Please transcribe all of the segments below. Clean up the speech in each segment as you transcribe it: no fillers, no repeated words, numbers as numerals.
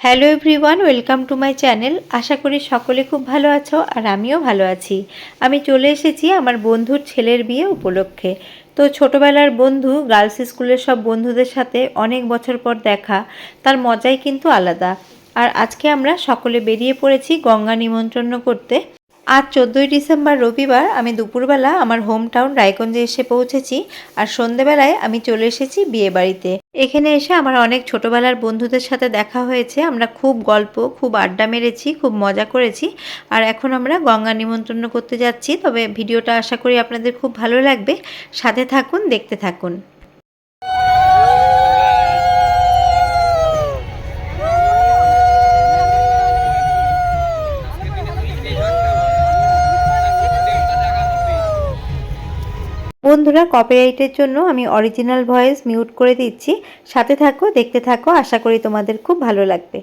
Hello everyone, welcome to my channel. আশা করি সকলে খুব ভালো আছো আর আমিও ভালো আছি। আমি চলে এসেছি আমার বন্ধুর ছেলের বিয়ে উপলক্ষে। তো ছোটোবেলার বন্ধু, গার্লস স্কুলের সব বন্ধুদের সাথে অনেক বছর পর দেখা, তার মজাই কিন্তু আলাদা। আর আজকে আমরা সকলে বেরিয়ে পড়েছি গঙ্গা নিমন্ত্রণ করতে। আজ 14ই ডিসেম্বর রবিবার আমি দুপুরবেলা আমার হোম টাউন রায়গঞ্জে এসে পৌঁছেছি। আর সন্ধেবেলায় আমি চলে এসেছি বিয়ে বাড়িতে। এখানে এসে আমার অনেক ছোটোবেলার বন্ধুদের সাথে দেখা হয়েছে। আমরা খুব গল্প, খুব আড্ডা মেরেছি, খুব মজা করেছি। আর এখন আমরা গঙ্গা নিমন্ত্রণ করতে যাচ্ছি। তবে ভিডিওটা আশা করি আপনাদের খুব ভালো লাগবে। সাথে থাকুন, দেখতে থাকুন। বন্ধুরা, কপিরাইটের জন্য আমি অরিজিনাল ভয়েস মিউট করে দিচ্ছি। সাথে থাকো, দেখতে থাকো, আশা করি তোমাদের খুব ভালো লাগবে।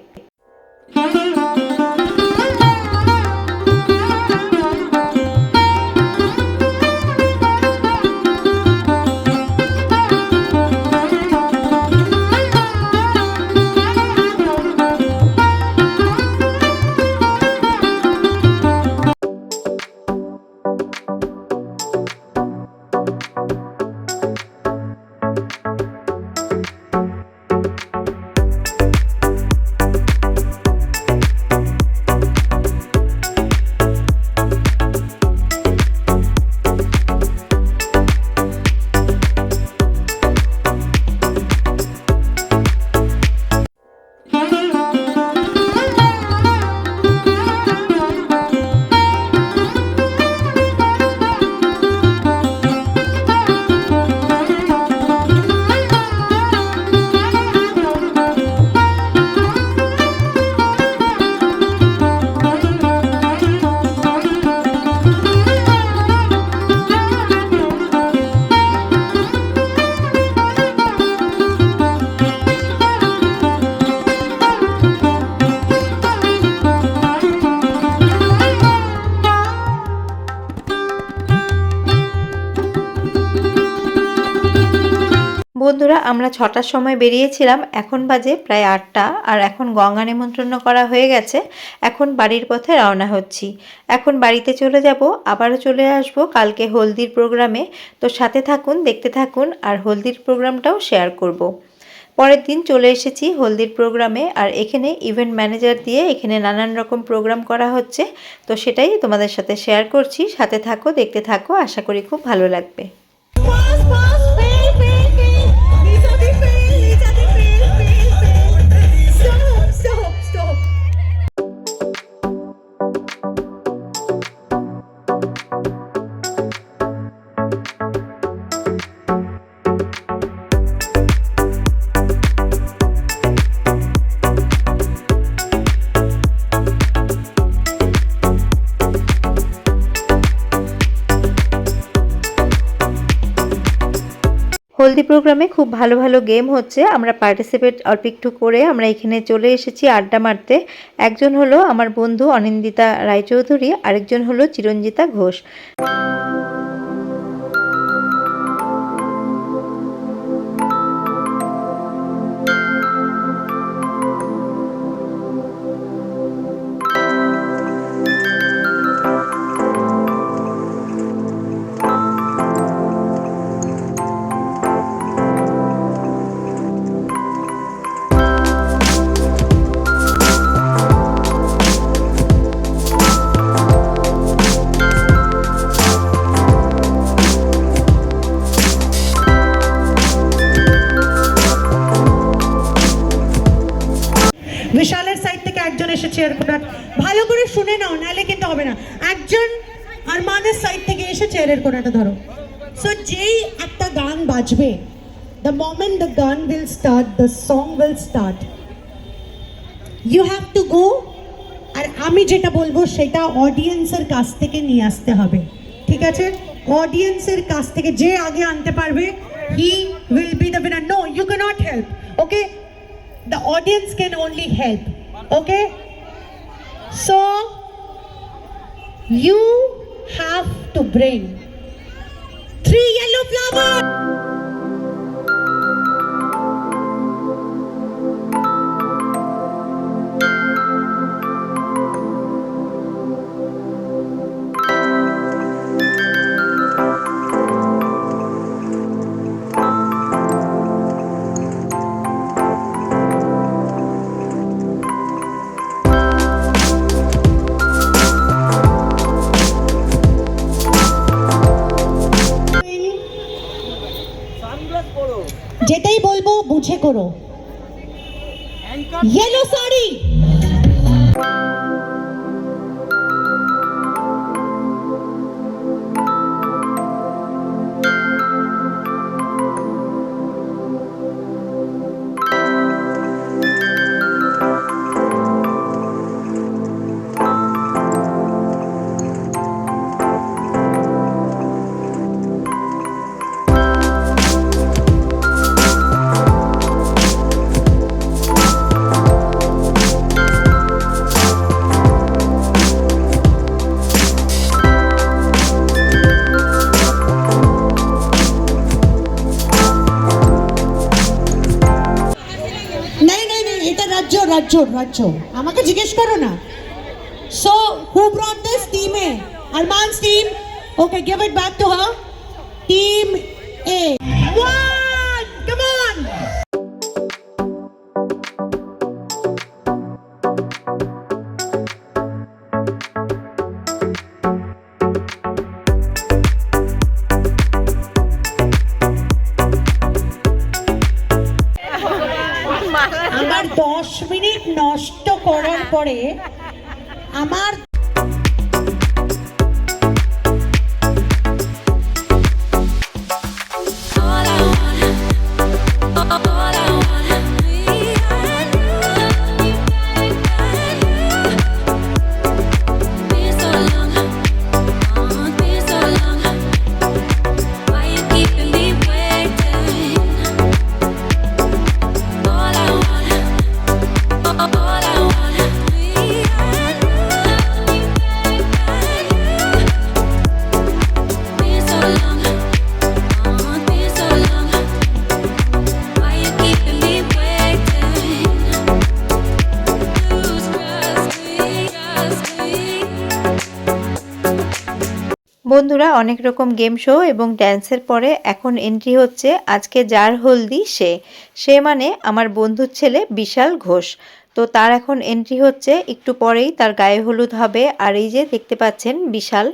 বন্ধুরা, আমরা 6টার সময় বেরিয়েছিলাম, এখন বাজে প্রায় 8টা। আর এখন গঙ্গা নিমন্ত্রণ করা হয়ে গেছে। এখন বাড়ির পথে রওনা হচ্ছি। এখন বাড়িতে চলে যাব, আবারও চলে আসব কালকে হলদির প্রোগ্রামে। তো সাথে থাকুন, দেখতে থাকুন, আর হলদির প্রোগ্রামটাও শেয়ার করব। পরের দিন চলে এসেছি হলদির প্রোগ্রামে। আর এখানে ইভেন্ট ম্যানেজার দিয়ে এখানে নানান রকম প্রোগ্রাম করা হচ্ছে। তো সেটাই তোমাদের সাথে শেয়ার করছি। সাথে থাকো, দেখতে থাকো, আশা করি খুব ভালো লাগবে। হলদি প্রোগ্রামে খুব ভালো ভালো গেম হচ্ছে। আমরা পার্টিসিপেট অল্প একটু করে আমরা এখানে চলে এসেছি আড্ডা মারতে। একজন হলো আমার বন্ধু অনিন্দিতা রায়চৌধুরী, আরেকজন হলো চিরঞ্জিতা ঘোষ। বিশালের সাইড থেকে একজন এসেছে। এরকম ভালো করে শুনে নাও, নালে কিন্তু হবে না। একজন আরমানের সাইড থেকে এসেছে। এর কোনাটা ধরো। সো যেই একটা গান বাজবে, the moment the gun will start, the song will start, you have to go, আর আমি যেটা বলবো সেটা অডিয়েন্সের কাছ থেকে নিয়ে আসতে হবে। ঠিক আছে? অডিয়েন্সের কাছ থেকে যে আগে আনতে পারবে, he will be the winner. No, you cannot help. Okay? The audience can only help. Okay? So you have to bring 3 yellow flowers. বুঝে করো। येलो साड़ी, नहीं नहीं नहीं, এটা রাজ্য রাজ্য রাজ্য, আমাকে জিজ্ঞেস করো না। So who brought this? Team A, Arman's team. Okay, give it back to her. Team A. One, come on. আমার 10 মিনিট নষ্ট করার পরে আমার বন্ধুরা, অনেক রকম গেম শো এবং ড্যান্সের পরে এখন এন্ট্রি হচ্ছে আজকে যার হলদি সে মানে আমার বন্ধুর ছেলে বিশাল ঘোষ। তো তার এখন এন্ট্রি হচ্ছে, একটু পরেই তার গায়ে হলুদ হবে। আর এই যে দেখতে পাচ্ছেন বিশাল।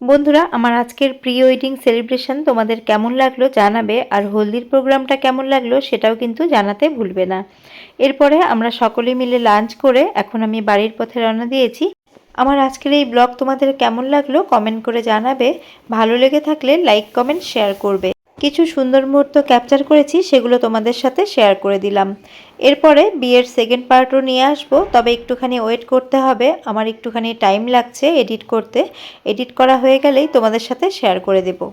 বন্ধুরা, আমার আজকের প্রি ওয়েডিং সেলিব্রেশন তোমাদের কেমন লাগলো জানাবে, আর হলদির প্রোগ্রামটা কেমন লাগলো সেটাও কিন্তু জানাতে ভুলবে না। এরপরে আমরা সকলে মিলে লাঞ্চ করে এখন আমি বাড়ির পথে রওনা দিয়েছি। আমার আজকের এই ব্লগ তোমাদের কেমন লাগলো কমেন্ট করে জানাবে। ভালো লেগে থাকলে লাইক কমেন্ট শেয়ার করবে। কিছু সুন্দর মুহূর্ত ক্যাপচার করেছি, সেগুলো তোমাদের সাথে শেয়ার করে দিলাম। এরপরে বিয়ের সেকেন্ড পার্টও নিয়ে আসবো, তবে একটুখানি ওয়েট করতে হবে, আমার একটুখানি টাইম লাগছে এডিট করতে। এডিট করা হয়ে গেলেই তোমাদের সাথে শেয়ার করে দেবো।